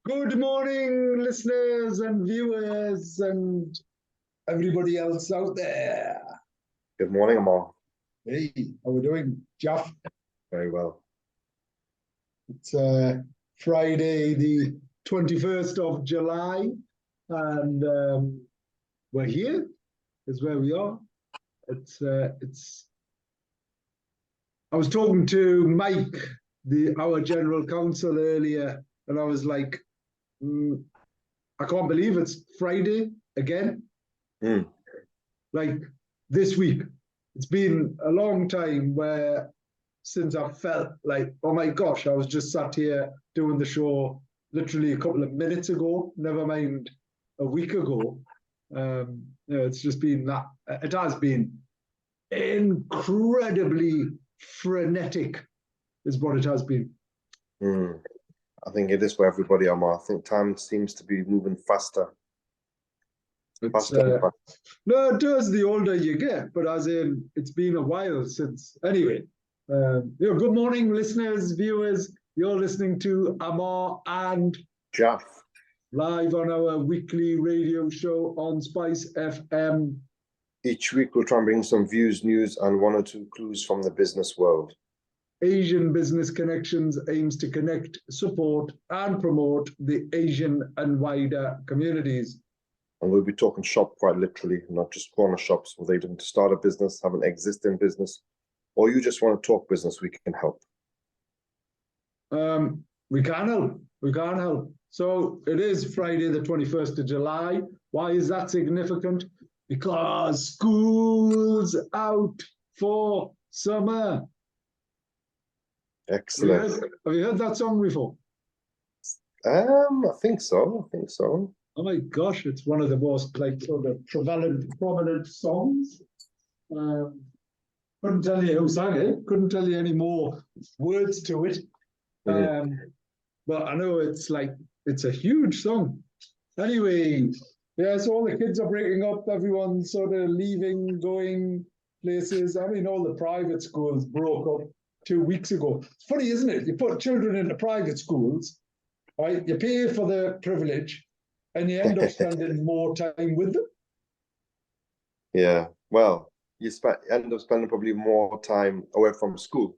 Good morning, listeners and viewers and everybody else out there. Good morning, Ammar. Hey, how are we doing, Jalf? Very well. It's Friday, the 21st of July, and we're here. Is where we are. I was talking to Mike, our general counsel earlier, and I was like, I can't believe it's Friday again. Like this week, it's been a long time since I felt like, oh my gosh, I was just sat here doing the show literally a couple of minutes ago, never mind a week ago. It's just been that, it has been incredibly frenetic is what it has been. I think it is for everybody, Ammar. I think time seems to be moving faster. No, it does the older you get, but as in, it's been a while since. Anyway, good morning, listeners, viewers. You're listening to Ammar and Jalf, live on our weekly radio show on Spice FM. Each week we'll try and bring some views, news, and one or two clues from the business world. Asian Business Connections aims to connect, support, and promote the Asian and wider communities. And we'll be talking shop quite literally, not just corner shops, whether you're looking to start a business, have an existing business, or you just want to talk business, we can help. We can help. We can help. So it is Friday, the 21st of July. Why is that significant? Because school's out for summer. Excellent. Have you heard that song before? I think so. Oh my gosh, it's one of the most sort of prominent songs. Couldn't tell you who sang it. Couldn't tell you any more words to it. But I know it's a huge song. Anyway, yeah, so all the kids are breaking up. Everyone's sort of leaving, going places. I mean, all the private schools broke up 2 weeks ago. It's funny, isn't it? You put children into private schools, right? You pay for the privilege, and you end up spending more time with them. Yeah, well, you end up spending probably more time away from school,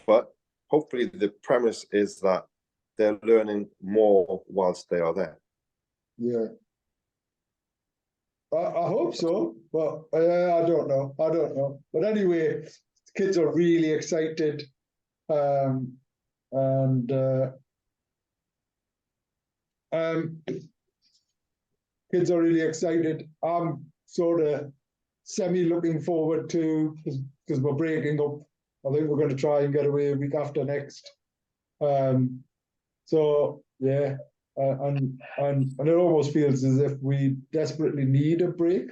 but hopefully the premise is that they're learning more whilst they are there. Yeah. I hope so, but I don't know. But anyway, kids are really excited, kids are really excited. I'm sort of looking forward to, because we're breaking up. I think we're going to try and get away a week after next. So yeah, and it almost feels as if we desperately need a break.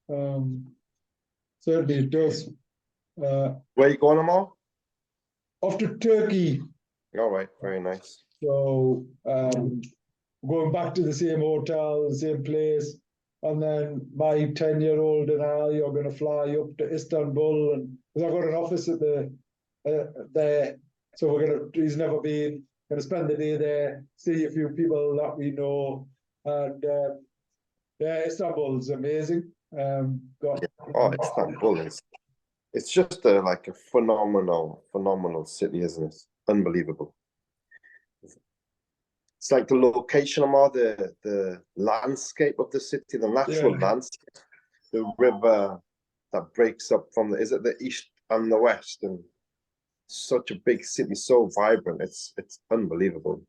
Certainly it does. Where are you going, Ammar? Off to Turkey. All right, very nice. So going back to the same hotel, the same place, and then my 10-year-old and I are going to fly up to Istanbul, and because I've got an office at there, so he's never been. Going to spend the day there, see a few people that we know, and yeah, Istanbul's amazing. Istanbul it's just like a phenomenal city, isn't it? Unbelievable. It's like the location, Ammar, the landscape of the city, the natural landscape, the river that breaks up from is it the east and the west, and such a big city, so vibrant. It's unbelievable.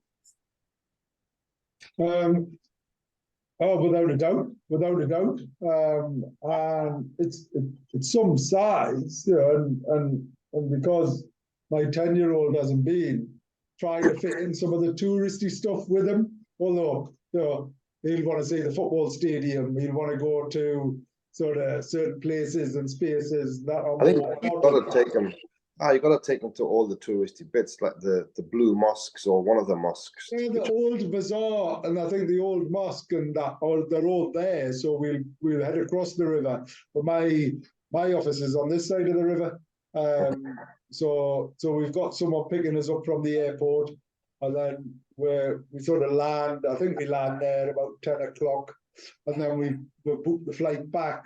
Without a doubt. And it's some size, and because my 10-year-old hasn't been, trying to fit in some of the touristy stuff with him. Although, he'll want to see the football stadium, he'll want to go to sort of certain places and spaces that are. I think you've got to take him. You got to take them to all the touristy bits, like the blue mosques or one of the mosques. Yeah, the old bazaar, and I think the old mosque and that, they're all there. So we'll head across the river. But my office is on this side of the river. So we've got someone picking us up from the airport, and then we sort of land. I think we land there about 10 o'clock, and then we book the flight back.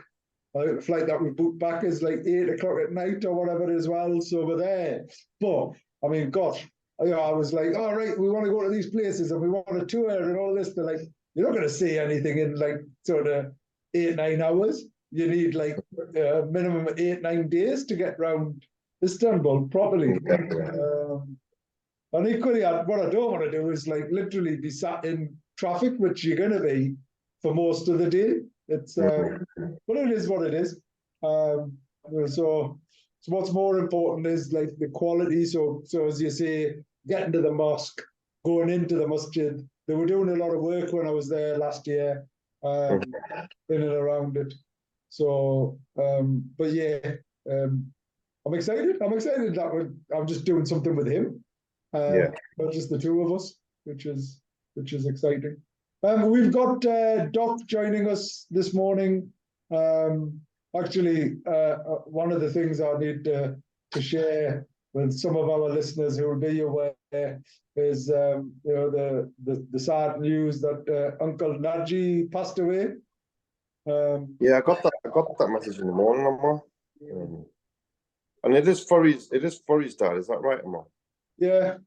I think the flight that we booked back is like 8 o'clock at night or whatever as well. So we're there. But I mean, gosh, I was like, all right, we want to go to these places and we want a tour and all this. They're like, you're not going to see anything in like sort of 8-9 hours. You need like a minimum of 8-9 days to get round Istanbul properly. And equally, what I don't want to do is like literally be sat in traffic, which you're going to be for most of the day. It's but it is what it is. So what's more important is like the quality. So as you say, getting to the mosque, going into the masjid. They were doing a lot of work when I was there last year, in and around it. So, but yeah, I'm excited. I'm excited that I'm just doing something with him. Not just the two of us, which is exciting. We've got Doc joining us this morning. Actually, one of the things I need to share with some of our listeners who will be aware is the sad news that Uncle Naji passed away. I got that message in the morning, Ammar. And it is for his dad, is that right, Ammar? Yeah.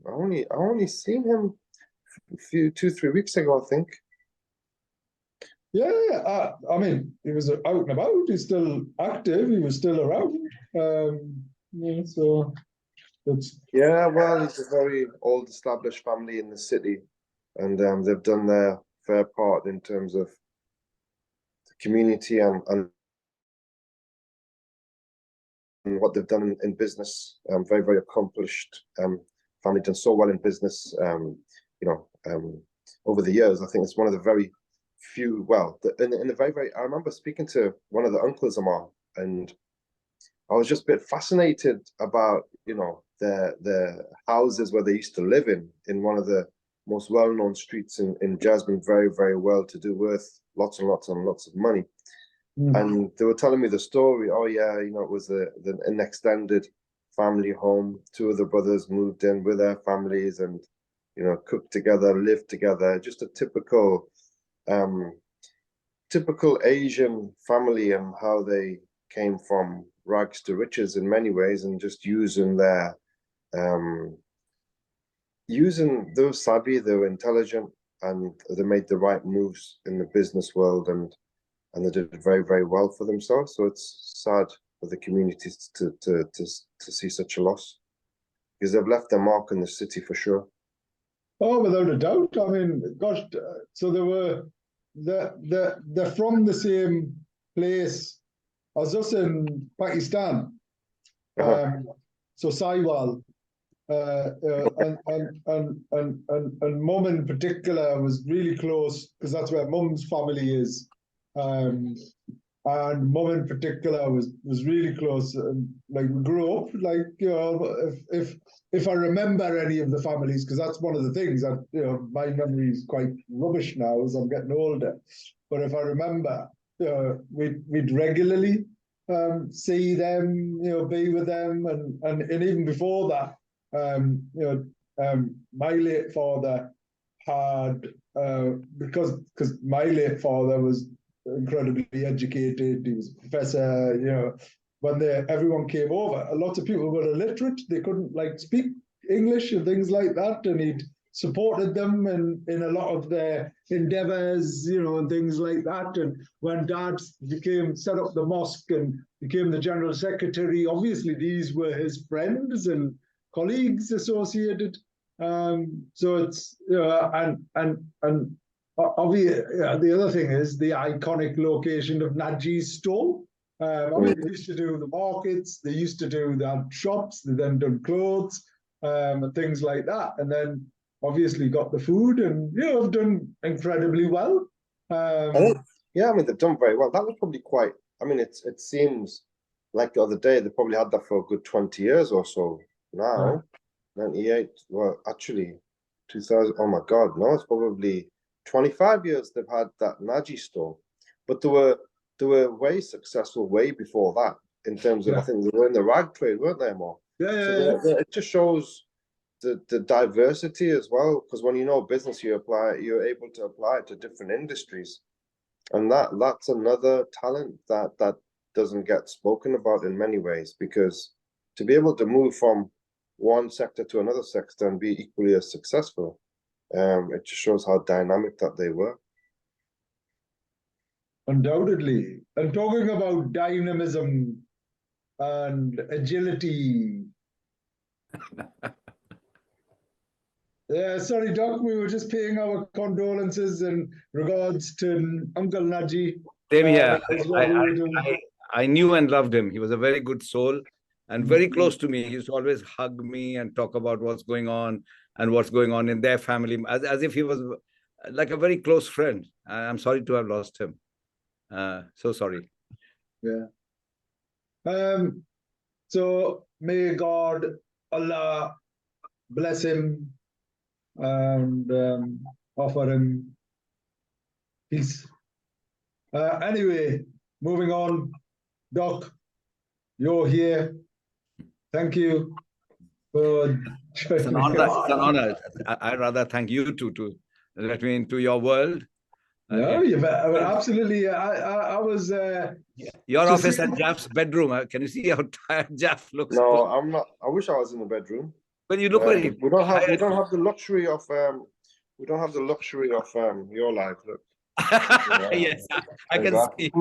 I only seen him a few 2-3 weeks ago, I think. Yeah, I mean, he was out and about. He's still active. He was still around. So that's. Yeah, well, it's a very old, established family in the city, and they've done their fair part in terms of the community and what they've done in business. Very, very accomplished family, done so well in business. Over the years, I think it's one of the very few. Well, in the very, very. I remember speaking to one of the uncles, Ammar, and I was just a bit fascinated about the houses where they used to live in one of the most well-known streets in Jasmine. Very, very well-to-do, worth lots and lots and lots of money. And they were telling me the story. Oh yeah, it was an extended family home. Two of the brothers moved in with their families and cooked together, lived together. Just a typical Asian family, and how they came from rags to riches in many ways, and just using they were savvy, they were intelligent, and they made the right moves in the business world, and they did very, very well for themselves. So it's sad for the community to see such a loss, because they've left their mark in the city for sure. Oh, without a doubt. I mean, gosh, so they're from the same place as us in Pakistan. So Saiwal, and Mum in particular was really close, because that's where Mum's family is. And Mum in particular was really close. Like we grew up, like if I remember any of the families, because that's one of the things that my memory is quite rubbish now as I'm getting older. But if I remember, we'd regularly see them, be with them, and even before that, my late father had because my late father was incredibly educated. He was a professor. When everyone came over, lots of people were illiterate. They couldn't speak English and things like that, and he'd supported them in a lot of their endeavors, and things like that. And when Dad set up the mosque and became the general secretary, obviously these were his friends and colleagues associated. So it's and obviously the other thing is the iconic location of Naji's stall. They used to do the markets, they used to do the shops, they then done clothes, and things like that, and then obviously got the food, and have done incredibly well. They've done very well. That was probably quite. It seems like the other day they probably had that for a good 20 years or so. Now, 98. Well, actually, 2000. Oh my God, no, it's probably 25 years they've had that Naji store, but they were way successful way before that in terms of I think they were in the rag trade, weren't they, more? Yeah. It just shows the diversity as well, because when you know business, you're able to apply it to different industries, and that's another talent that doesn't get spoken about in many ways, because to be able to move from one sector to another sector and be equally as successful, it just shows how dynamic that they were. Undoubtedly. And talking about dynamism and agility. Yeah, sorry, Doc, we were just paying our condolences in regards to Uncle Naji. Same here. I knew and loved him. He was a very good soul and very close to me. He used to always hug me and talk about what's going on and what's going on in their family, as if he was like a very close friend. I'm sorry to have lost him. So sorry. Yeah. So may God, Allah bless him and offer him peace. Anyway, moving on. Doc, you're here. Thank you for It's an honor. It's an honor. I'd rather thank you to let me into your world. No, you've absolutely. I was. Your office and Jaf's bedroom. Can you see how tired Jaf looks? No, I'm not. I wish I was in the bedroom. But you look very. We don't have the luxury of. We don't have the luxury of your life. Look. Yes, I can see.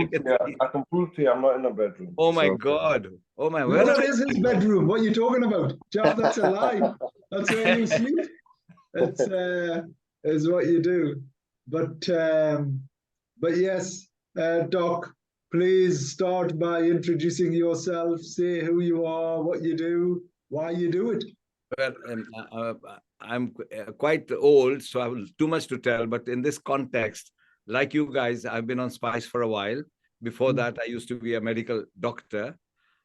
I can prove to you I'm not in a bedroom. Oh my God. Oh my God. That is his bedroom. What are you talking about? Jaf, that's a lie. That's where you sleep. It's is what you do. But yes, Doc, please start by introducing yourself. Say who you are, what you do, why you do it. Well, I'm quite old, so I have too much to tell. But in this context, like you guys, I've been on Spice for a while. Before that, I used to be a medical doctor.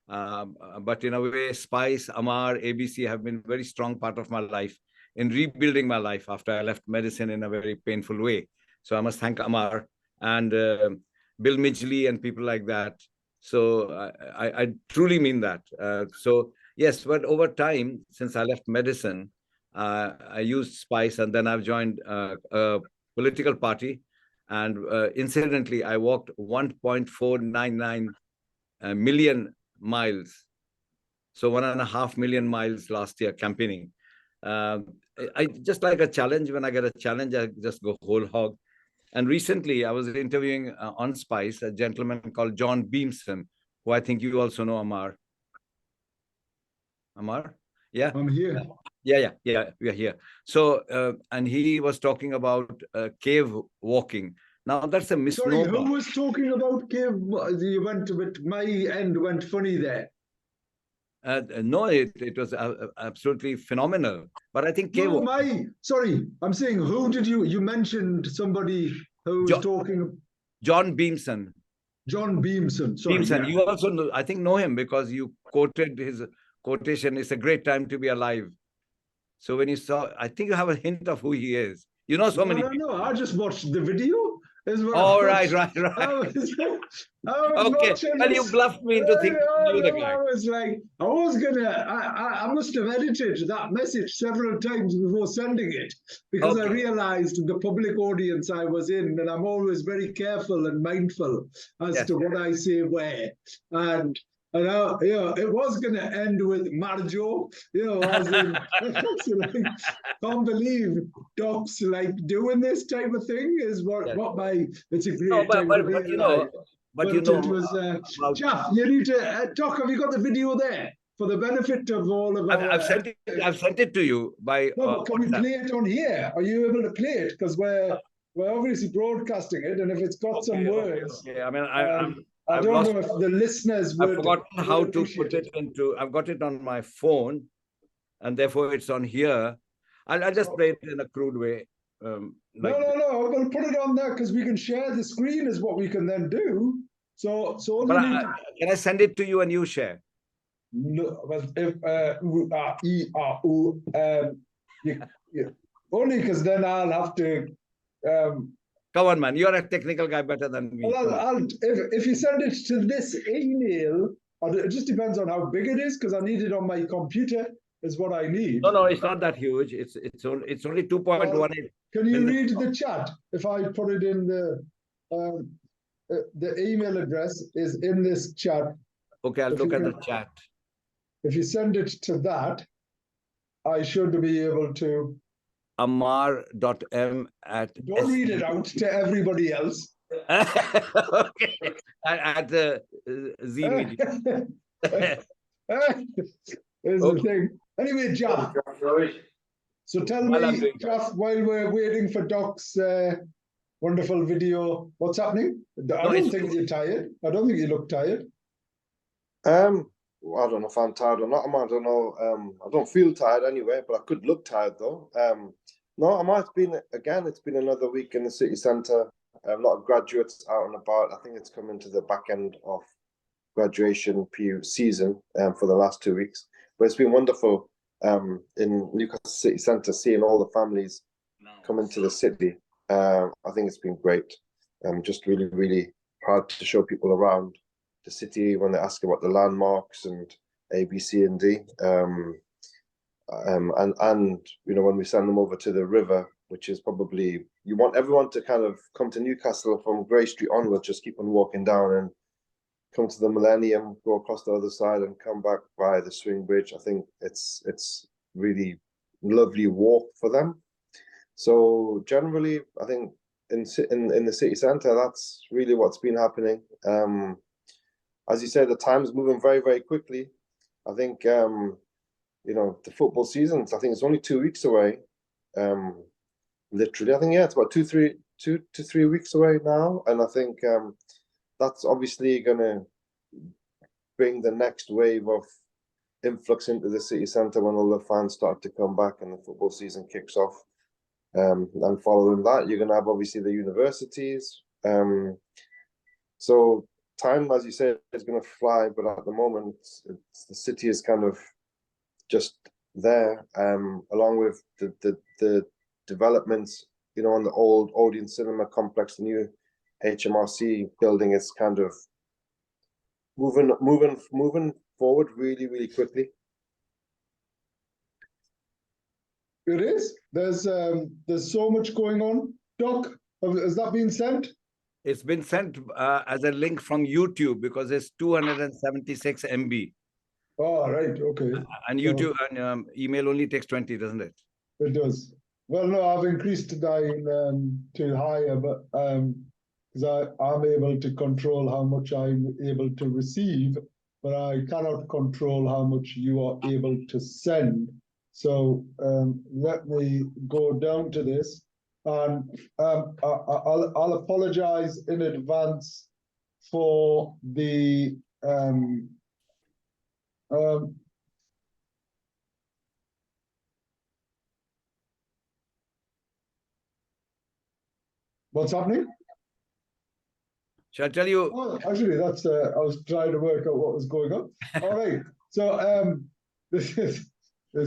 But in a way, Spice, Ammar, ABC have been a very strong part of my life in rebuilding my life after I left medicine in a very painful way. So I must thank Ammar and Bill Midgley and people like that. So I truly mean that. So yes, but over time, since I left medicine, I used Spice, and then I've joined a political party. And incidentally, I walked 1.499 million miles. So 1.5 million miles last year campaigning. I just like a challenge. When I get a challenge, I just go whole hog. And recently, I was interviewing on Spice a gentleman called John Beamson, who I think you also know, Ammar. Ammar? Yeah? I'm here. Yeah, we are here. So, and he was talking about cave walking. Now, that's a misnomer. Sorry, who was talking about cave? You went, but my end went funny there. No, it was absolutely phenomenal. But I think cave. No, sorry, I'm saying who did you mentioned somebody who was talking. John Beamson. John Beamson. Sorry, Beamson. yeah. You also know, I think know him because you quoted his quotation. It's a great time to be alive. So when you saw, I think you have a hint of who he is. You know so many. No. I just watched the video. Oh, right. Okay, well, you bluffed me into thinking you knew the guy. I must have edited that message several times before sending it, because I realized the public audience I was in, and I'm always very careful and mindful as to what I say where. And it was going to end with Marjo, as in, can't believe Doc's like doing this type of thing is it's a great time to be alive. But it was, Jaf, you need to, Doc, have you got the video there for the benefit of all of our... I've sent it to you by... No, but can we play it on here? Are you able to play it? Because we're obviously broadcasting it, and if it's got some words... Okay. I mean, I don't know if the listeners would... I've forgotten how to put it into... I've got it on my phone, and therefore it's on here. I'll just play it in a crude way. No, we'll put it on there because we can share the screen is what we can then do. So can I send it to you and you share? No, only because then I'll have to... Come on, man. You're a technical guy better than me. Well, if you send it to this email, it just depends on how big it is, because I need it on my computer. is what I need. No, it's not that huge. It's only 2.18. Can you read the chat? If I put it in the email address is in this chat. Okay, I'll look at the chat. If you send it to that, I should be able to. Ammar.m Don't read it out to everybody else. Okay, at the Z Media. Here's the thing. Anyway, Jalf. So tell me, Jalf, while we're waiting for Doc's wonderful video, what's happening? I don't think you're tired. I don't think you look tired. Well, I don't know if I'm tired or not. I don't know. I don't feel tired anyway, but I could look tired though. No, it's been another week in the city centre. A lot of graduates out and about. I think it's coming to the back end of graduation PU season for the last 2 weeks. But it's been wonderful in Newcastle city centre, seeing all the families come into the city. I think it's been great. I'm just really, really proud to show people around the city when they ask about the landmarks and A, B, C, and D. And you know, when we send them over to the river, which is probably, you want everyone to kind of come to Newcastle from Grey Street onwards, just keep on walking down and come to the Millennium, go across the other side and come back by the swing bridge. I think it's really lovely walk for them. So generally, I think in the city centre, that's really what's been happening. As you said, the time's moving very, very quickly. I think, you know, the football season, I think it's only 2 weeks away. Literally, I think, yeah, it's about 2 to 3 weeks away now. And I think that's obviously going to bring the next wave of influx into the city centre when all the fans start to come back and the football season kicks off. And following that, you're going to have obviously the universities. So time, as you said, is going to fly, but at the moment, the city is kind of just there, along with the developments, you know, on the old Odeon Cinema complex, the new HMRC building is kind of moving forward really, really quickly. It is. There's so much going on. Doc, has that been sent? It's been sent as a link from YouTube because it's 276 MB. Oh, right. Okay. And YouTube and email only takes 20, doesn't it? It does. Well, no, I've increased mine to higher, but because I'm able to control how much I'm able to receive, but I cannot control how much you are able to send. So let me go down to this, and I'll apologize in advance for the what's happening? Shall I tell you? Oh, actually, that's I was trying to work out what was going on. All right, so this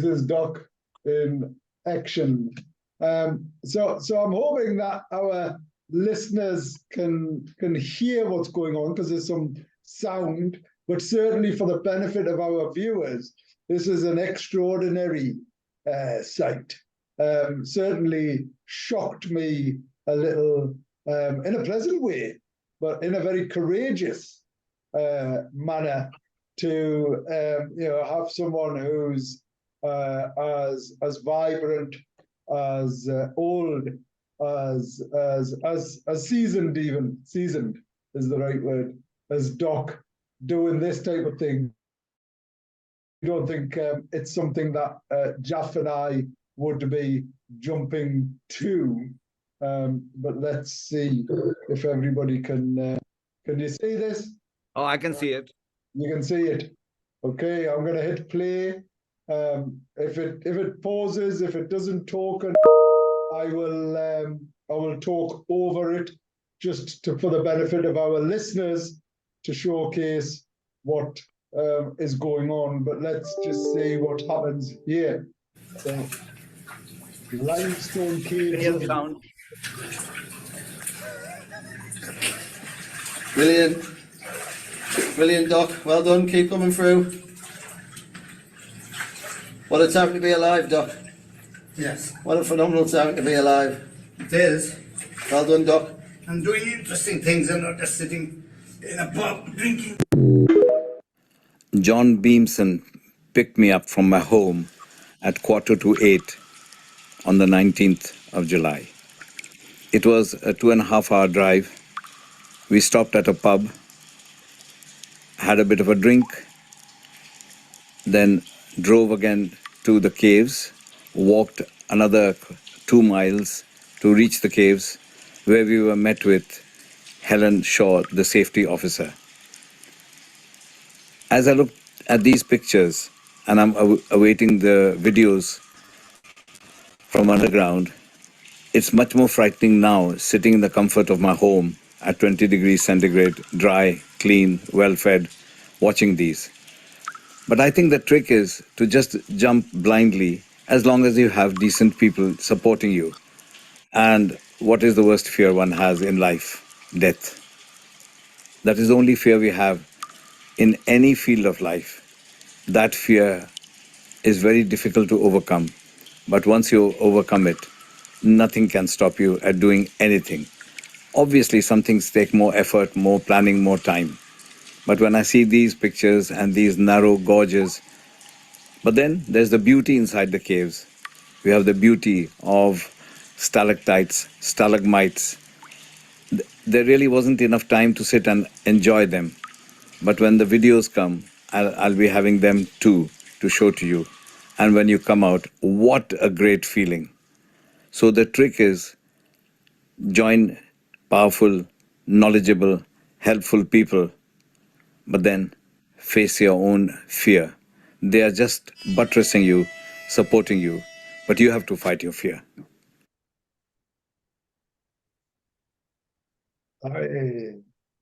is Doc in action. So I'm hoping that our listeners can hear what's going on because there's some sound, but certainly for the benefit of our viewers, this is an extraordinary sight. Certainly shocked me a little in a pleasant way, but in a very courageous manner to you know, have someone who's as vibrant, as old, as seasoned, even seasoned is the right word, as Doc doing this type of thing. I don't think it's something that Jalf and I would be jumping to, but let's see if everybody can you see this? Oh, I can see it. You can see it. Okay, I'm going to hit play. If it pauses, if it doesn't talk, I will talk over it just for the benefit of our listeners to showcase what is going on. But let's just see what happens here. So, limestone caves. Hear the sound. Brilliant. Brilliant, Doc. Well done. Keep coming through. What a time to be alive, Doc. Yes, What a phenomenal time to be alive. it is. Well done, Doc. I'm doing interesting things and not just sitting in a pub drinking. John Beamson picked me up from my home at 7:45 on the 19th of July. It was a 2.5 hour drive. We stopped at a pub, had a bit of a drink, then drove again to the caves, walked another 2 miles to reach the caves, where we were met with Helen Shaw, the safety officer. As I looked at these pictures, and I'm awaiting the videos from underground, it's much more frightening now, sitting in the comfort of my home at 20 degrees centigrade, dry, clean, well-fed, watching these. But I think the trick is to just jump blindly as long as you have decent people supporting you. And what is the worst fear one has in life? Death. That is the only fear we have in any field of life. That fear is very difficult to overcome. But once you overcome it, nothing can stop you at doing anything. Obviously, some things take more effort, more planning, more time. But when I see these pictures and these narrow gorges, but then there's the beauty inside the caves. We have the beauty of stalactites, stalagmites. There really wasn't enough time to sit and enjoy them. But when the videos come, I'll be having them too to show to you. And when you come out, what a great feeling. So the trick is join powerful, knowledgeable, helpful people, but then face your own fear. They are just buttressing you, supporting you, but you have to fight your fear.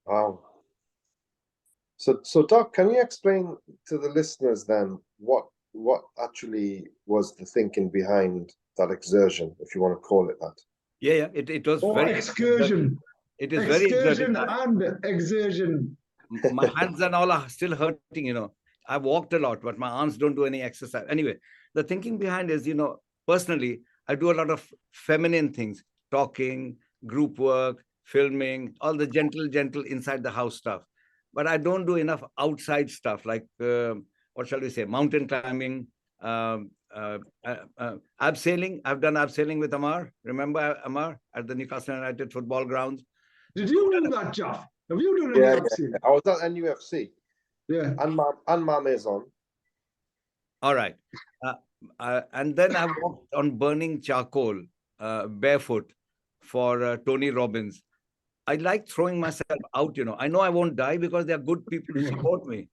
Wow. So Doc, can you explain to the listeners then what actually was the thinking behind that exertion, if you want to call it that? Yeah. It was very excursion. It is very Excursion exerting. and exertion. My hands and all are still hurting. I walked a lot, but my arms don't do any exercise. Anyway, the thinking behind is, personally, I do a lot of feminine things, talking, group work, filming, all the gentle inside the house stuff. But I don't do enough outside stuff like, what shall we say, mountain climbing, abseiling. I've done abseiling with Ammar. Remember Ammar at the Newcastle United football grounds? Did you do that, Jalf? Have you done any abseiling? I was at NUFC. Yeah. And my maison. All right. And then I walked on burning charcoal, barefoot for Tony Robbins. I like throwing myself out, I know I won't die because there are good people who support me.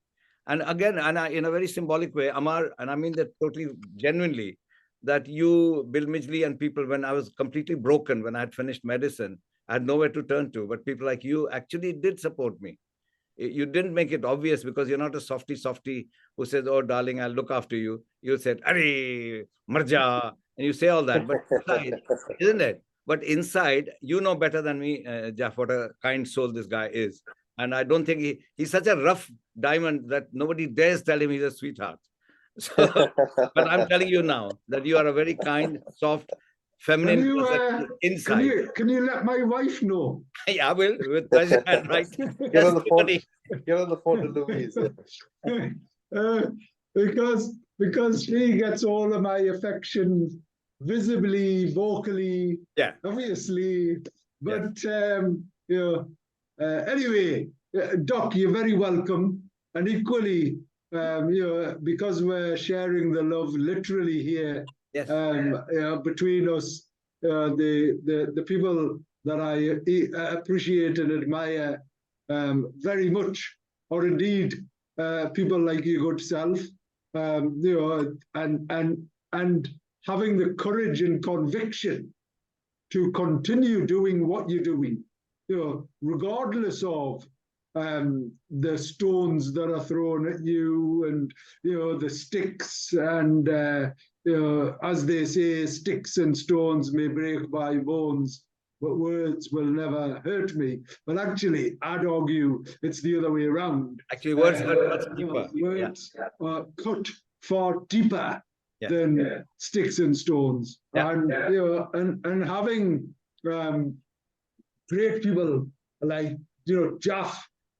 And again, in a very symbolic way, Ammar, and I mean that totally genuinely, that you, Bill Midgley and people, when I was completely broken, when I had finished medicine, I had nowhere to turn to, but people like you actually did support me. You didn't make it obvious because you're not a softy who says, "Oh, darling, I'll look after you." You said, "Arey, marja," and you say all that. But inside, isn't it? But inside, you know better than me, Jalf, what a kind soul this guy is. And I don't think he's such a rough diamond that nobody dares tell him he's a sweetheart. So, but I'm telling you now that you are a very kind, soft, feminine person inside. Can you let my wife know? Yeah, I will, with pleasure. Right. Get on the phone to Louise. Because she gets all of my affection visibly, vocally, obviously. But anyway, Doc, you're very welcome. And equally, because we're sharing the love literally here, between us, the people that I appreciate and admire very much, or indeed people like your good self, and having the courage and conviction to continue doing what you're doing, regardless of the stones that are thrown at you, and the sticks, and as they say, sticks and stones may break my bones, but words will never hurt me. But actually, I'd argue it's the other way around. Actually, words hurt much deeper. Words cut far deeper than sticks and stones. Yeah. And and having great people like Jalf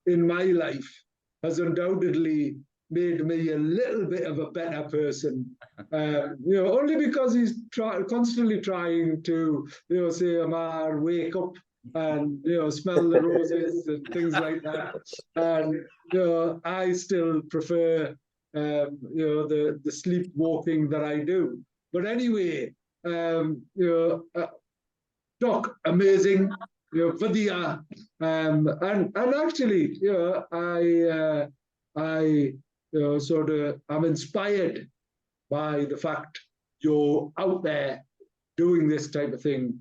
in my life has undoubtedly made me a little bit of a better person. Only because he's constantly trying to say, Ammar, wake up and smell the roses and things like that. And I still prefer the sleepwalking that I do. But anyway, Doc, amazing, Vidya, and actually, I sort of am inspired by the fact you're out there doing this type of thing.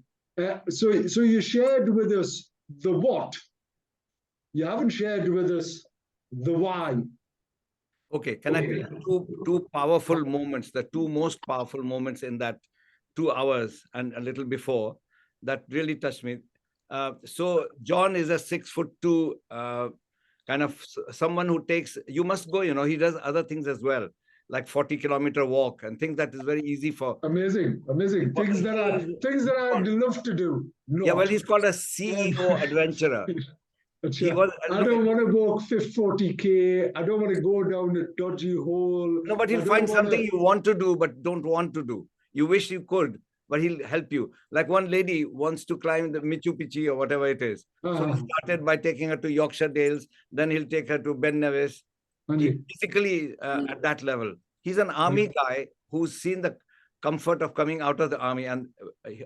So you shared with us the what. You haven't shared with us the why. Okay, can I tell you two powerful moments, the two most powerful moments in that 2 hours and a little before that really touched me. So John is a 6'2" kind of someone who takes, you must go, he does other things as well, like 40-kilometer walk and things that is very easy for. Amazing. Things that I'd love to do. Not. Yeah, well, he's called a CEO adventurer. He was, I don't want to walk 40K. I don't want to go down a dodgy hole. No, but he'll find something you want to do, but don't want to do. You wish you could, but he'll help you. Like one lady wants to climb the Michu Pichi or whatever it is. So he started by taking her to Yorkshire Dales. Then he'll take her to Ben Nevis. He's basically at that level. He's an army guy who's seen the comfort of coming out of the army. And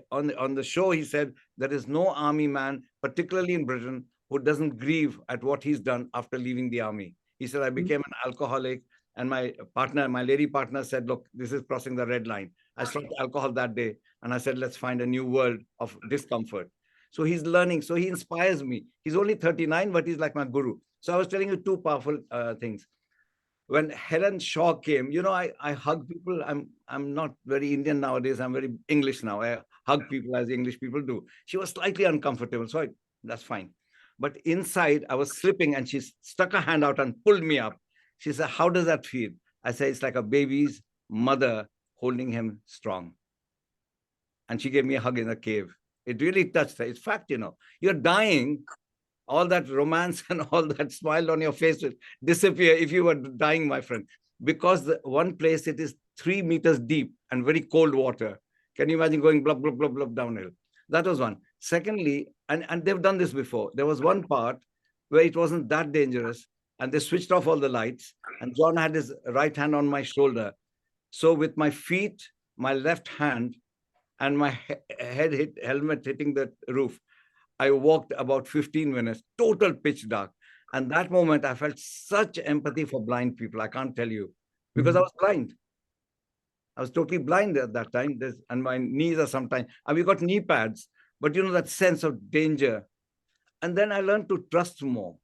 on the show, he said, there is no army man, particularly in Britain, who doesn't grieve at what he's done after leaving the army. He said, I became an alcoholic, and my lady partner said, look, this is crossing the red line. I stopped alcohol that day, and I said, let's find a new world of discomfort. So he's learning. So he inspires me. He's only 39, but he's like my guru. So I was telling you two powerful things. When Helen Shaw came, I hug people. I'm not very Indian nowadays. I'm very English now. I hug people as English people do. She was slightly uncomfortable, so that's fine. But inside, I was slipping, and she stuck her hand out and pulled me up. She said, how does that feel? I said, it's like a baby's mother holding him strong. And she gave me a hug in the cave. It really touched her. It's fact, you're dying. All that romance and all that smile on your face would disappear if you were dying, my friend. Because the one place, it is 3 meters deep and very cold water. Can you imagine going blub, blub, blub, blub downhill? That was one. Secondly, and they've done this before, there was one part where it wasn't that dangerous, and they switched off all the lights, and John had his right hand on my shoulder. So with my feet, my left hand, and my helmet hitting the roof, I walked about 15 minutes, total pitch dark. And that moment, I felt such empathy for blind people. I can't tell you, because I was blind. I was totally blind at that time, and my knees are sometimes, and we got knee pads, but that sense of danger. And then I learned to trust more.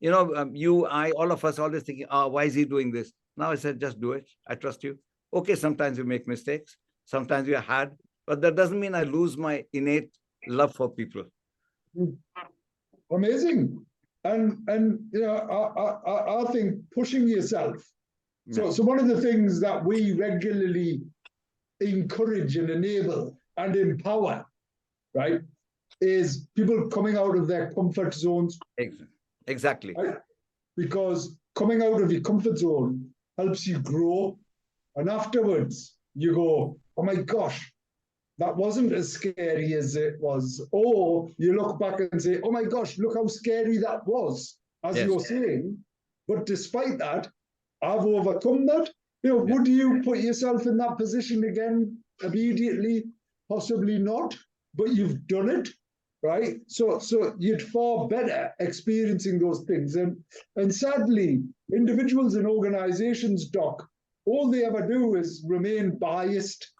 All of us always thinking, why is he doing this? Now I said, just do it. I trust you. Okay, sometimes you make mistakes. Sometimes you had, but that doesn't mean I lose my innate love for people. Amazing. And I think pushing yourself. So one of the things that we regularly encourage and enable and empower, right, is people coming out of their comfort zones. Exactly. Right? Because coming out of your comfort zone helps you grow. And afterwards, you go, oh my gosh, that wasn't as scary as it was. Or you look back and say, oh my gosh, look how scary that was, as you're saying. But despite that, I've overcome that. Would you put yourself in that position again immediately? Possibly not, but you've done it, right? So you'd far better experiencing those things. And sadly, individuals and organizations, Doc, all they ever do is remain biased,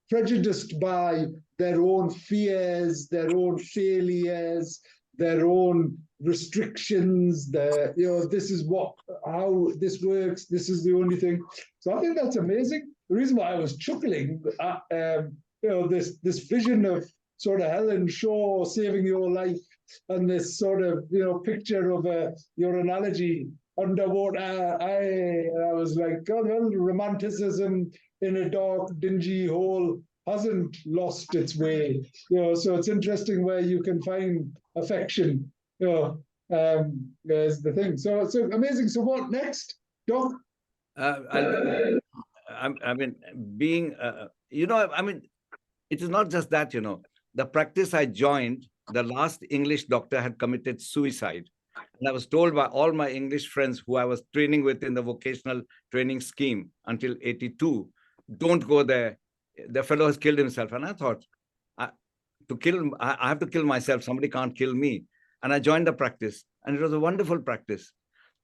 prejudiced by their own fears, their own failures, their own restrictions, this is how this works, this is the only thing. So I think that's amazing. The reason why I was chuckling at this vision of sort of Helen Shaw saving your life, and this sort of picture of your analogy underwater. I was like, God, well, romanticism in a dark, dingy hole hasn't lost its way. So it's interesting where you can find affection. Is the thing. So amazing. So what next, Doc? I mean, being, I mean, it is not just that, the practice I joined, the last English doctor had committed suicide. And I was told by all my English friends who I was training with in the vocational training scheme until 82, don't go there. The fellow has killed himself. And I thought, I have to kill myself. Somebody can't kill me. And I joined the practice. And it was a wonderful practice.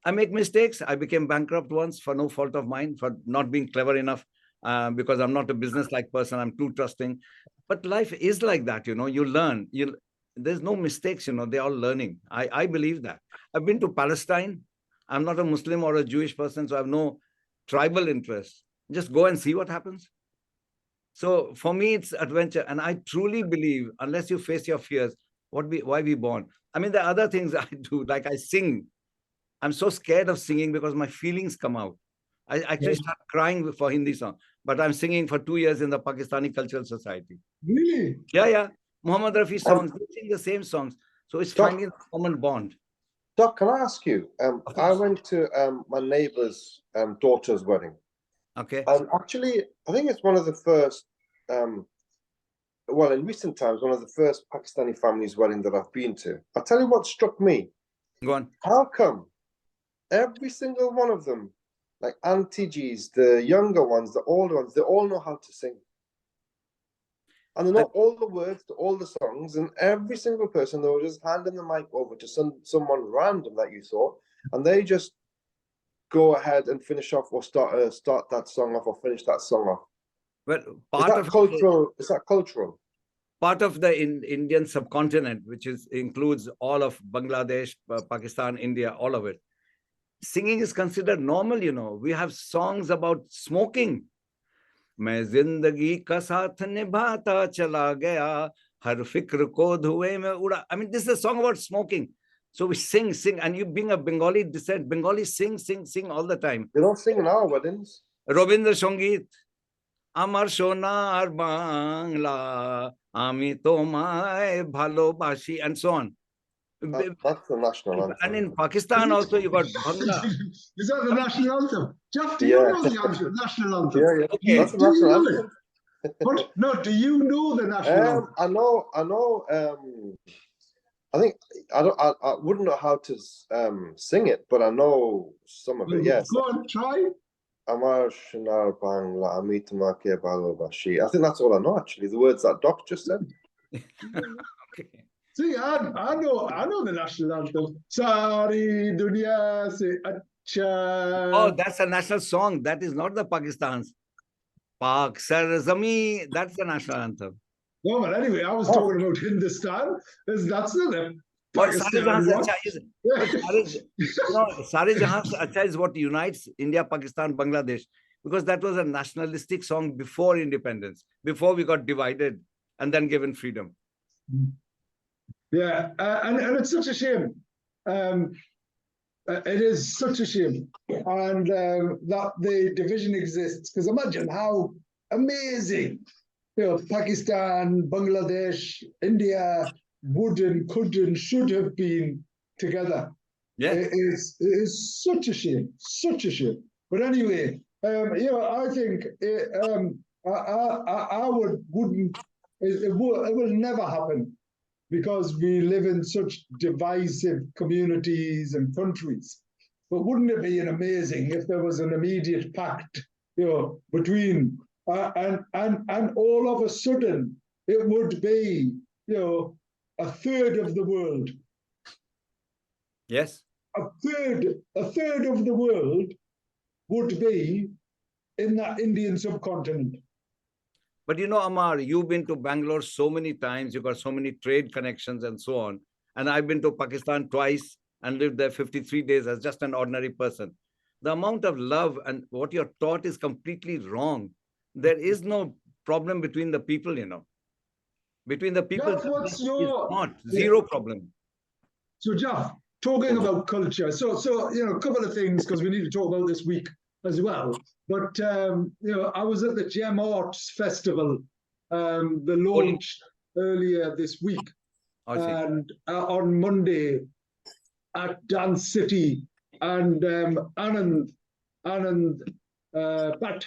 I make mistakes. I became bankrupt once for no fault of mine, for not being clever enough, because I'm not a business-like person. I'm too trusting. But life is like that, you learn. There's no mistakes, they're all learning. I believe that. I've been to Palestine. I'm not a Muslim or a Jewish person, so I have no tribal interest. Just go and see what happens. So for me, it's adventure. And I truly believe, unless you face your fears, why we born? I mean, there are other things I do, like I sing. I'm so scared of singing because my feelings come out. I actually start crying for Hindi song, but I'm singing for 2 years in the Pakistani Cultural Society. Really? Yeah. Muhammad Rafi songs, they sing the same songs. So it's finding a common bond. Doc, can I ask you? I went to my neighbour's daughter's wedding. Okay. And actually, I think it's one of the first, in recent times, one of the first Pakistani families' wedding that I've been to. I'll tell you what struck me. Go on. How come every single one of them, like Auntie G's, the younger ones, the older ones, they all know how to sing. And they know all the words to all the songs, and every single person, they were just handing the mic over to someone random that you saw, and they just go ahead and finish off or start that song off or finish that song off. Well, is that cultural? Part of the Indian subcontinent, which includes all of Bangladesh, Pakistan, India, all of it. Singing is considered normal, We have songs about smoking. मैं जिंदगी का साथ निभाता चला गया हर फिक्र को धुएं में उड़ा. I mean, this is a song about smoking. So we sing, and you being a Bengali descent, Bengali sing all the time. They don't sing in our weddings. Robindra Songit, Amar Sonar Bangla, Ami Tomai Bhalobashi, and so on. That's the national anthem. And in Pakistan also you got Bangla. Is that the national anthem? Jeff, do you know the national anthem? Yeah. Okay. That's the national anthem. What? No, do you know the national anthem? I know. I think I wouldn't know how to sing it, but I know some of it. Yes. Go on, try. Amar Shinar Bangla Amit Make Balobashi. I think that's all I know actually. The words that Doc just said. Okay. See, I know the national anthem. Sari dunya se acha. Oh, that's a national song. That is not the Pakistan's. Pak Sar Zami, that's the national anthem. No, but anyway, I was talking about Hindustan. That's not a Pakistan. Sare Jahan Se Acha is what unites India, Pakistan, Bangladesh, because that was a nationalistic song before independence, before we got divided and then given freedom. Yeah, and it's such a shame. It is such a shame, and that the division exists. Because imagine how amazing, Pakistan, Bangladesh, India would and could and should have been together. Yeah, it is such a shame, such a shame. But anyway, I think it will never happen, because we live in such divisive communities and countries. But wouldn't it be amazing if there was an immediate pact, between and all of a sudden it would be, a third of the world. Yes. A third of the world would be in that Indian subcontinent. But Ammar, you've been to Bangalore so many times, you've got so many trade connections and so on. And I've been to Pakistan twice and lived there 53 days as just an ordinary person. The amount of love and what you're taught is completely wrong. There is no problem between the people, Between the people, Jeff, zero problem. So, Jeff, talking about culture. So a couple of things, because we need to talk about this week as well. But I was at the Gem Arts Festival, the launch earlier this week, and on Monday at Dance City, and Anand Bhatt,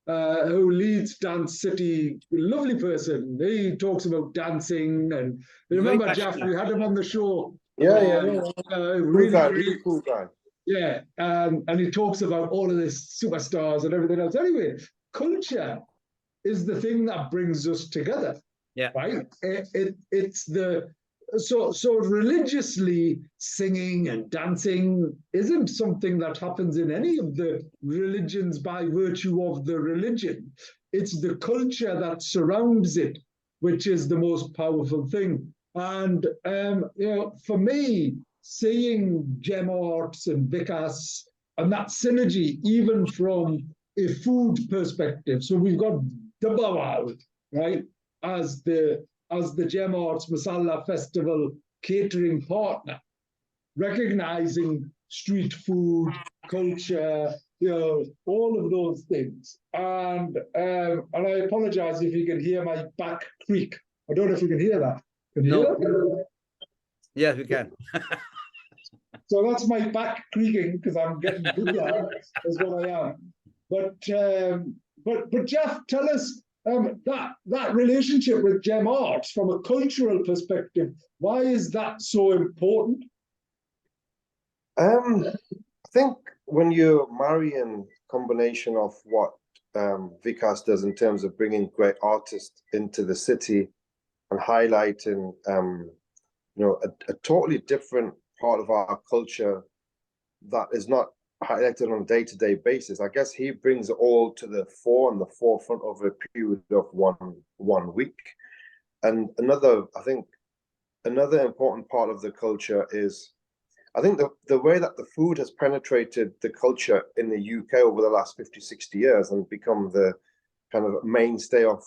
who leads Dance City, lovely person. He talks about dancing, and remember, Jeff, we had him on the show. Really cool guy. Yeah, and he talks about all of this superstars and everything else. Anyway, culture is the thing that brings us together. Yeah, right. It's the so religiously singing and dancing isn't something that happens in any of the religions by virtue of the religion. It's the culture that surrounds it, which is the most powerful thing. And for me, seeing Gem Arts and Vikas and that synergy, even from a food perspective. So we've got Dabawal, right, as the Gem Arts Masala Festival catering partner, recognizing street food, culture, all of those things. And I apologize if you can hear my back creak. I don't know if you can hear that. Can you hear that? Yes, we can. So that's my back creaking because I'm getting bigger, is what I am. But Jeff, tell us that relationship with Gem Arts from a cultural perspective. Why is that so important? I think when you're marrying combination of what Vikas does in terms of bringing great artists into the city and highlighting a totally different part of our culture that is not highlighted on a day-to-day basis. I guess he brings it all to the fore and the forefront of a period of one week. And another important part of the culture is, I think the way that the food has penetrated the culture in the UK over the last 50, 60 years and become the kind of mainstay of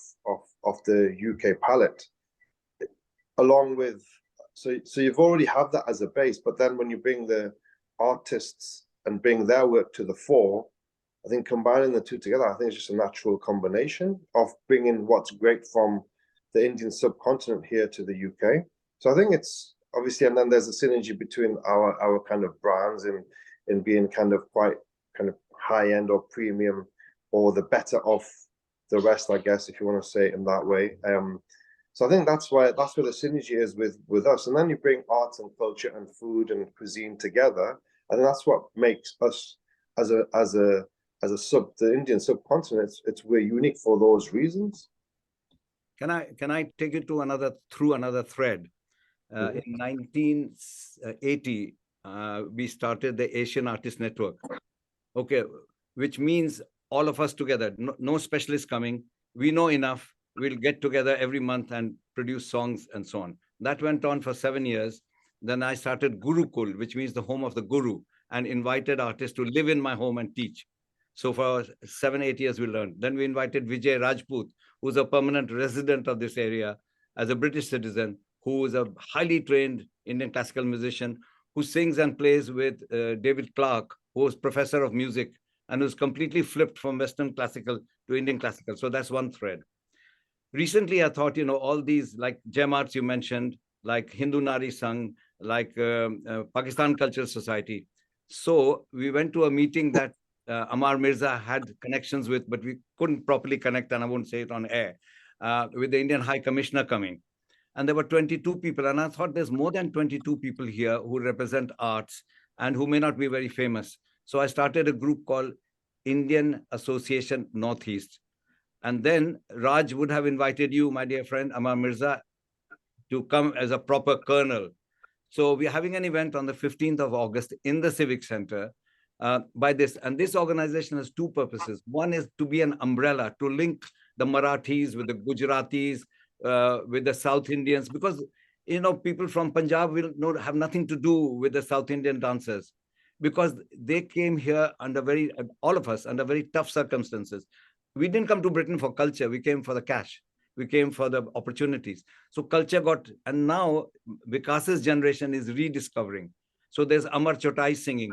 the UK palate, along with, so you've already have that as a base, but then when you bring the artists and bring their work to the fore, I think combining the two together, I think it's just a natural combination of bringing what's great from the Indian subcontinent here to the UK. So I think it's obviously, and then there's a synergy between our kind of brands in being kind of quite kind of high end or premium or the better of the rest, I guess, if you want to say it in that way. So I think that's where the synergy is with us. And then you bring arts and culture and food and cuisine together. I think that's what makes us as the Indian subcontinent. We're unique for those reasons. Can I take you to another thread? In 1980, we started the Asian Artist Network. Okay, which means all of us together, no specialists coming. We know enough. We'll get together every month and produce songs and so on. That went on for 7 years. Then I started Gurukul, which means the home of the guru, and invited artists to live in my home and teach. So for 7, 8 years, we learned. Then we invited Vijay Rajput, who's a permanent resident of this area as a British citizen, who is a highly trained Indian classical musician, who sings and plays with David Clark, who is professor of music and who's completely flipped from Western classical to Indian classical. So that's one thread. Recently, I thought, all these, like Gem Arts you mentioned, like Hindu Nari Sangh, like Pakistan Cultural Society. So we went to a meeting that Ammar Mirza had connections with, but we couldn't properly connect, and I won't say it on air, with the Indian High Commissioner coming. And there were 22 people. And I thought there's more than 22 people here who represent arts and who may not be very famous. So I started a group called Indian Association Northeast. And then Raj would have invited you, my dear friend, Ammar Mirza, to come as a proper colonel. So we're having an event on the 15th of August in the Civic Center by this. And this organization has two purposes. One is to be an umbrella, to link the Marathis with the Gujaratis, with the South Indians, because people from Punjab will have nothing to do with the South Indian dancers, because they came here all of us under very tough circumstances. We didn't come to Britain for culture, we came for the cash, we came for the opportunities. So culture and now Vikas's generation is rediscovering. So there's Amar Chotai singing,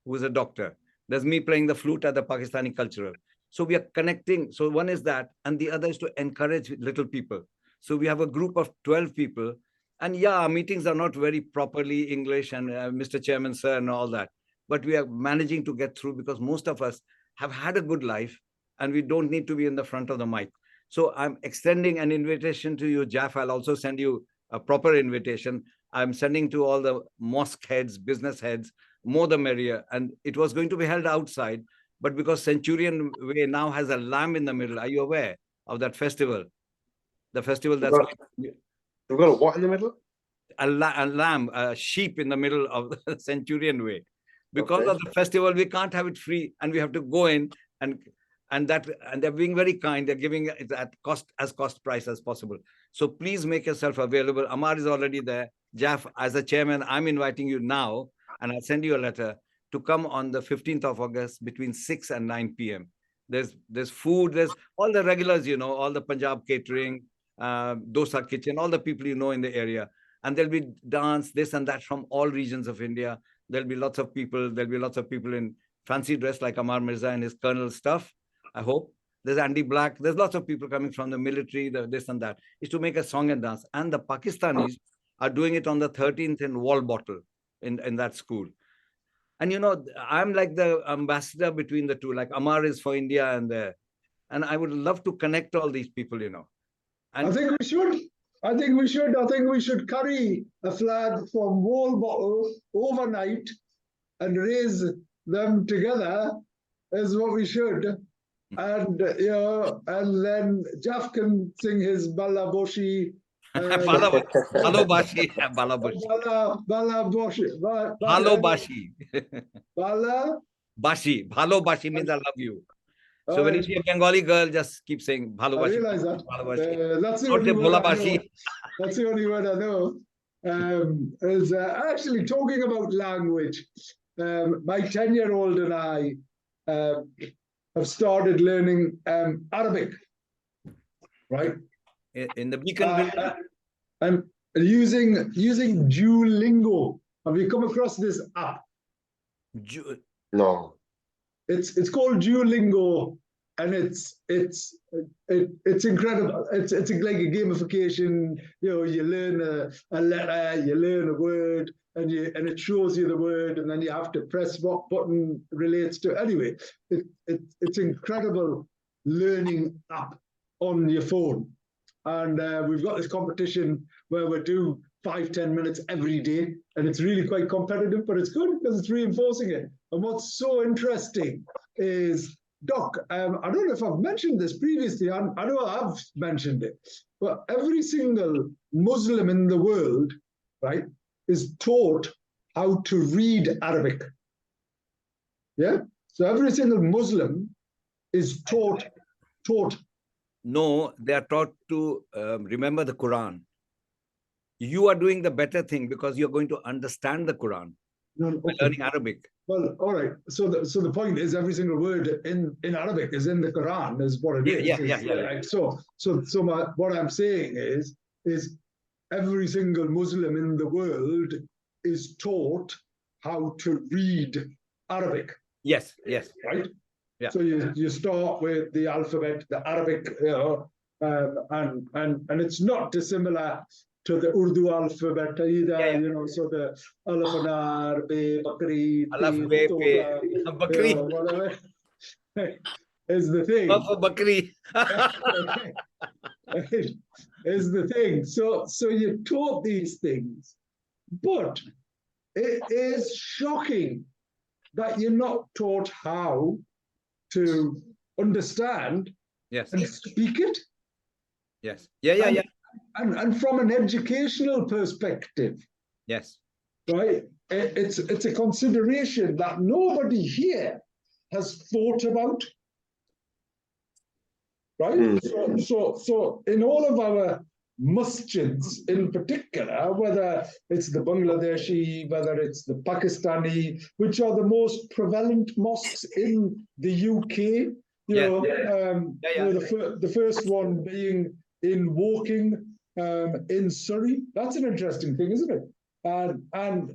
who is a doctor. There's me playing the flute at the Pakistani cultural. So we are connecting. So one is that, and the other is to encourage little people. So we have a group of 12 people. And yeah, our meetings are not very properly English and Mr. Chairman, sir, and all that. But we are managing to get through because most of us have had a good life and we don't need to be in the front of the mic. So I'm extending an invitation to you, Jalf. I'll also send you a proper invitation. I'm sending to all the mosque heads, business heads, more the merrier. And it was going to be held outside, but because Centurion Way now has a lamb in the middle, are you aware of that festival? The festival that's We've got a what in the middle? a lamb, a sheep in the middle of the Centurion Way. Because Okay. of the festival, we can't have it free, and we have to go in and they're being very kind. They're giving it at cost price as possible. So please make yourself available. Ammar is already there. Jalf, as a chairman, I'm inviting you now, and I'll send you a letter to come on the 15th of August between 6 and 9 p.m. There's food, there's all the regulars, all the Punjab catering, dosa kitchen, all the people in the area. And there'll be dance, this and that from all regions of India. There'll be lots of people. There'll be lots of people in fancy dress like Ammar Mirza and his colonel stuff, I hope. There's Andy Black. There's lots of people coming from the military, this and that. It's to make a song and dance. And the Pakistanis are doing it on the 13th in Wall Bottle in that school. And, I'm like the ambassador between the two, like Ammar is for India and I would love to connect all these people, And I think we should carry a flag from Wall Bottle overnight and raise them together is what we should. And and then Jalf can sing his Balaboshi. Balabashi. Balaboshi. Balabashi. Bala. Bashi. Balabashi means I love you. So when you see a Bengali girl, just keep saying Balabashi. I realize that. That's the Not only word I know. Balabashi. That's the only word I know. Is actually talking about language. My 10-year-old and I have started learning Arabic, right? In the Beacon and using Duolingo. Have you come across this app? No. It's called Duolingo, and it's incredible. It's like a gamification. You learn a letter, you learn a word, and it shows you the word, and then you have to press what button relates to. Anyway, it's incredible learning app on your phone, and we've got this competition where we do 5-10 minutes every day, and it's really quite competitive, but it's good because it's reinforcing it. And what's so interesting is, Doc, I don't know if I've mentioned this previously. I know I've mentioned it, but every single Muslim in the world, right, is taught how to read Arabic. Yeah? So every single Muslim is taught. No, they are taught to remember the Quran. You are doing the better thing because you're going to understand the Quran by learning Arabic. Well, all right. So the point is, every single word in Arabic is in the Quran, is what it is. Yeah. So what I'm saying is every single Muslim in the world is taught how to read Arabic. Yes. Right. Yeah. So you start with the alphabet, the Arabic, and it's not dissimilar to the Urdu alphabet either, so the Alaf Anar, Be, Bakri, Alaf, Be, Bakri. Whatever is the thing. Bakri. Is the thing. So you're taught these things, but it is shocking that you're not taught how to understand and speak it. Yes. Yeah. And from an educational perspective, yes, right, it's a consideration that nobody here has thought about, right? So in all of our masjids in particular, whether it's the Bangladeshi, whether it's the Pakistani, which are the most prevalent mosques in the UK, the first one being in Woking, in Surrey. That's an interesting thing, isn't it? and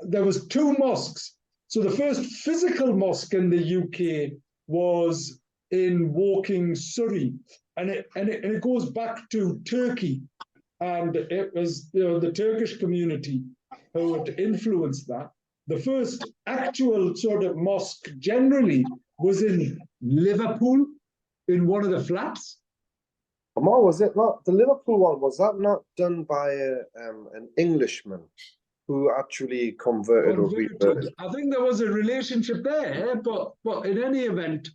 there was 2 mosques. So the first physical mosque in the UK was in Woking, Surrey, and it goes back to Turkey, and it was the Turkish community who had influenced that. The first actual sort of mosque generally was in Liverpool, in one of the flats. Ammar, was it not the Liverpool one? Was that not done by an Englishman who actually converted or reverted? I think there was a relationship there, but in any event,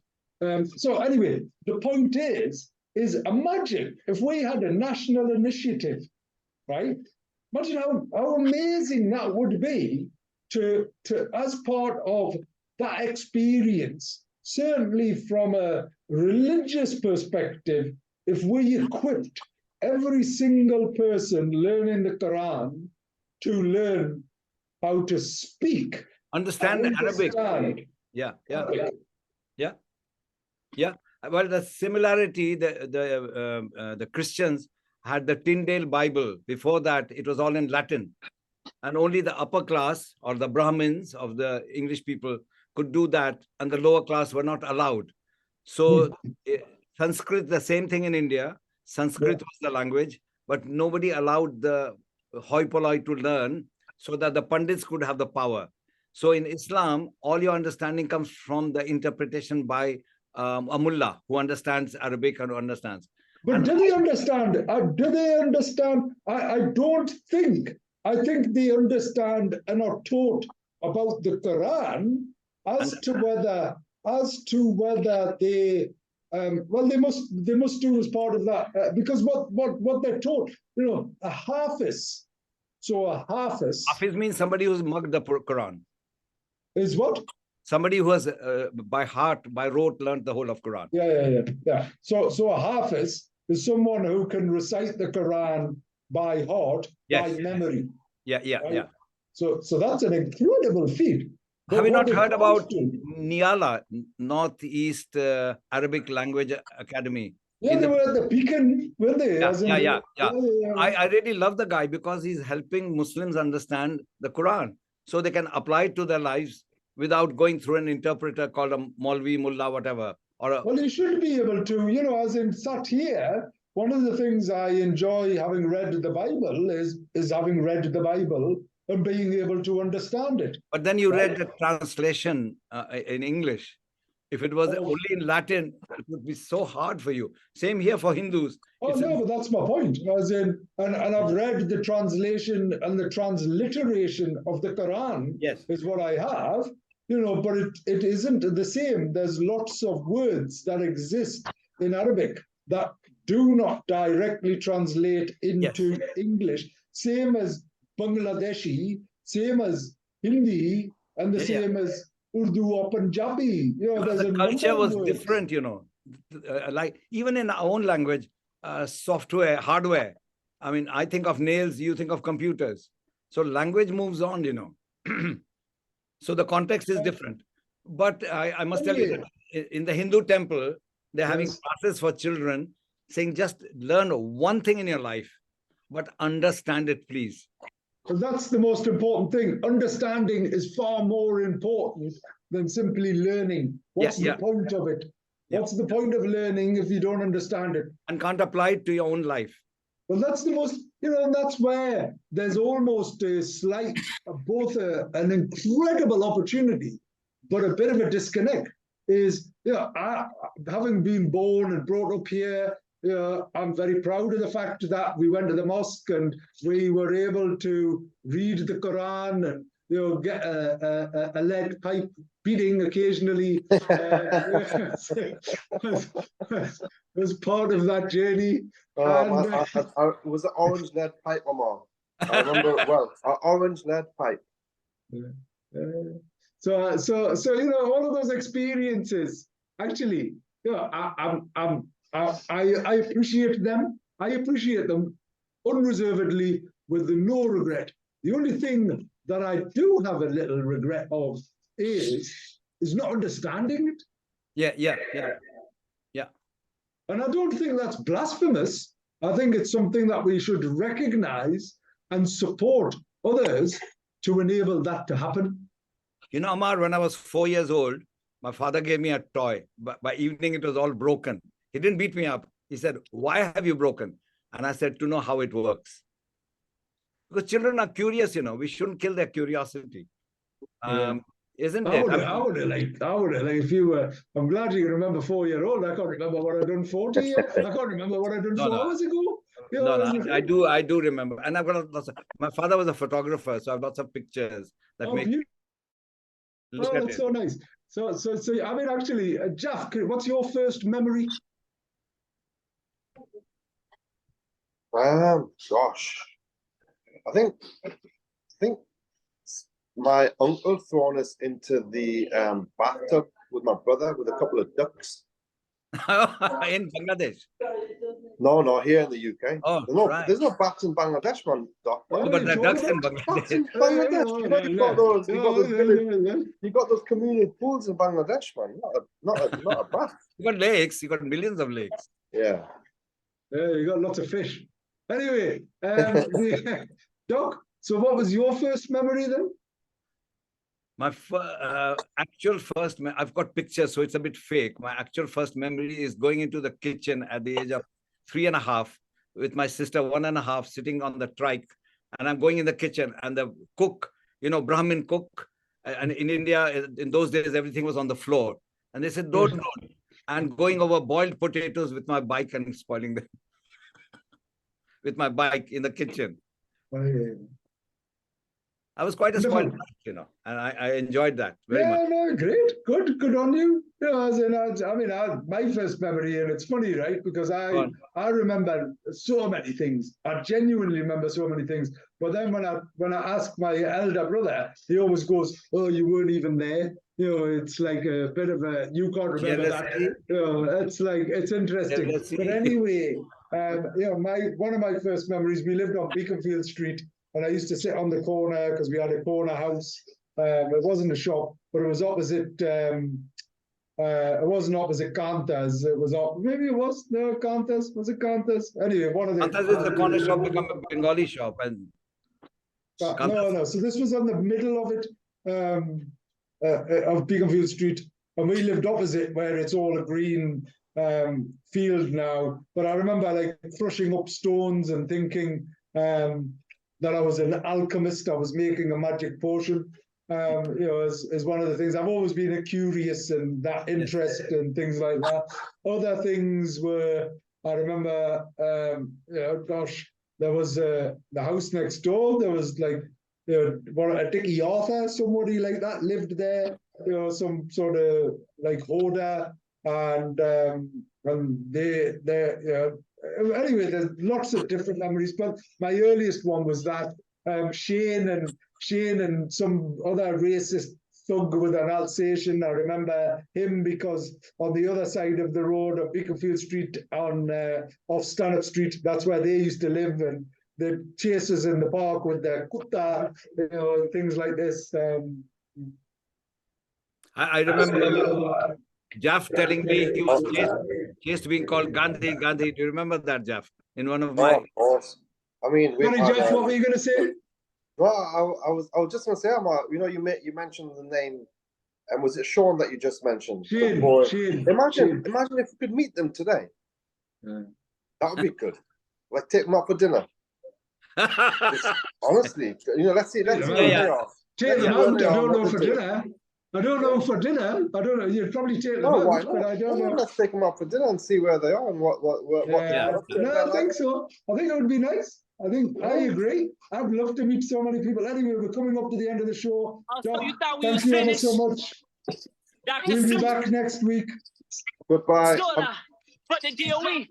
so anyway, the point is imagine if we had a national initiative, right? Imagine how amazing that would be to as part of that experience, certainly from a religious perspective, if we equipped every single person learning the Quran to learn how to speak, Understand Arabic. Yeah. Well, the similarity, the Christians had the Tyndale Bible. Before that, it was all in Latin, and only the upper class or the Brahmins of the English people could do that, and the lower class were not allowed. So Sanskrit, the same thing in India. Sanskrit was the language, but nobody allowed the hoi polloi to learn so that the Pandits could have the power. So in Islam, all your understanding comes from the interpretation by a mullah who understands Arabic and who understands. But do they understand? Do they understand? I don't think. I think they understand and are taught about the Quran as to whether they well, they must do as part of that because what they're taught, a hafiz. So a hafiz. Hafiz means somebody who's mugged the Quran. Is what? Somebody who has by heart, by rote, learned the whole of Quran. Yeah. So a hafiz is someone who can recite the Quran by heart, by memory. Yeah. So that's an incredible feat. Have you not heard about Niala, Northeast Arabic Language Academy? Yeah, they were at the Beacon, weren't they? Yeah. I really love the guy because he's helping Muslims understand the Quran so they can apply it to their lives without going through an interpreter called a Maulvi, Mullah, whatever. Well, you should be able to, as in sat here, one of the things I enjoy having read the Bible is having read the Bible and being able to understand it. But then you read the translation in English. If it was only in Latin, it would be so hard for you. Same here for Hindus. But that's my point. As in, and I've read the translation and the transliteration of the Quran. Yes, is what I have. But it isn't the same. There's lots of words that exist in Arabic that do not directly translate into English. Same as Bangladeshi, same as Hindi, and the same as Urdu or Punjabi. The culture was different, like even in our own language, software, hardware. I mean, I think of nails, you think of computers. So language moves on, So the context is different. But I must tell you that in the Hindu temple, they're having classes for children saying just learn one thing in your life, but understand it, please. Because that's the most important thing. Understanding is far more important than simply learning. What's the point of it? What's the point of learning if you don't understand it? And can't apply it to your own life. Well, that's the most, that's where there's almost a slight, both an incredible opportunity, but a bit of a disconnect is, having been born and brought up here, I'm very proud of the fact that we went to the mosque and we were able to read the Quran and get a lead pipe beating occasionally as part of that journey. It was an orange lead pipe, Ammar. I remember it well. An orange lead pipe. So all of those experiences actually, I appreciate them. I appreciate them unreservedly with no regret. The only thing that I do have a little regret of is not understanding it. Yeah. And I don't think that's blasphemous. I think it's something that we should recognize and support others to enable that to happen. You know, Ammar, when I was 4 years old, my father gave me a toy. But by evening, it was all broken. He didn't beat me up. He said, "Why have you broken?" And I said, "To know how it works." Because children are curious, you know. We shouldn't kill their curiosity. Isn't I it? would have like, if you were, I'm glad you remember 4-year-old. I can't remember what I've done 40 years. I can't remember what I've done 4 hours ago. You know, No, I do remember. And I've got lots of, my father was a photographer, so I've lots of pictures that make you. look Oh, at that's it. so nice. So, I mean, actually, Jalf, what's your first memory? Gosh, I think my uncle thrown us into the bathtub with my brother with a couple of ducks. In Bangladesh. No, here in the UK. Oh, There's no bats in Bangladesh, man. Doc. What But are the you ducks talking in about? Bats Bangladesh. in Bangladesh. You got those. You got those communal pools in Bangladesh, man. Not a bat. You got lakes. You got millions of lakes. Yeah. Yeah, you got lots of fish. Anyway, Doc, so what was your first memory then? My actual first, I've got pictures, so it's a bit fake. My actual first memory is going into the kitchen at the age of 3.5 with my sister 1.5 sitting on the trike. And I'm going in the kitchen and the cook, you know, Brahmin cook. And in India, in those days, everything was on the floor. And they said, don't. And going over boiled potatoes with my bike and spoiling them. With my bike in the kitchen. Oh, yeah. I was quite a spoiled brat, you know, and I enjoyed that very much. No, great, good on you. You know, my first memory, and it's funny, right? Because I remember so many things. I genuinely remember so many things. But then when I ask my elder brother, he always goes, "Oh, you weren't even there." You know, it's like a bit of a, you can't remember that. You know, it's like, it's interesting. But anyway, you know, one of my first memories, we lived on Beaconfield Street, and I used to sit on the corner because we had a corner house. It wasn't a shop, but it was opposite. It wasn't opposite Kantas. It was maybe it was Kantas. Was it Kantas? Anyway, one of the. Kantas is the corner shop become a Bengali shop, and no. So this was on the middle of it, of Beaconfield Street, and we lived opposite where it's all a green field now. But I remember like threshing up stones and thinking that I was an alchemist. I was making a magic potion. You know, is one of the things. I've always been a curious and that interest and things like that. Other things were, I remember, you know, gosh, there was the house next door. There was like, you know, a Dickie Arthur, somebody like that lived there. You know, some sort of like hoarder, and they you know. Anyway, there's lots of different memories, but my earliest one was that Shane and some other racist thug with an Alsatian. I remember him because on the other side of the road of Beaconfield Street on off Stanhope Street, that's where they used to live, and the chasers in the park with their kutta, you know, and things like this. I remember Jalf telling me he was chased being called Gandhi. Do you remember that, Jalf? In one of my. Of course. I mean, Sorry, Jalf, what were you going to say? Well, I was just going to say, Ammar, you know, you mentioned the name, and was it Sean that you just mentioned? Shane. Imagine if we could meet them today. Yeah. That would be good. Like take them out for dinner. Honestly, you know, let's see where they are. Take them out. I don't know for dinner. I don't know for dinner. I don't know. You'd probably take them out, why not? but I don't know. Let's take them out for dinner and see where they are and what No, I think so. I think it would be nice. I agree. I'd love to meet so many people. Anyway, we're coming up to the end of the show. Doc, thank you ever so much. We'll be back next week. Goodbye. But the DOE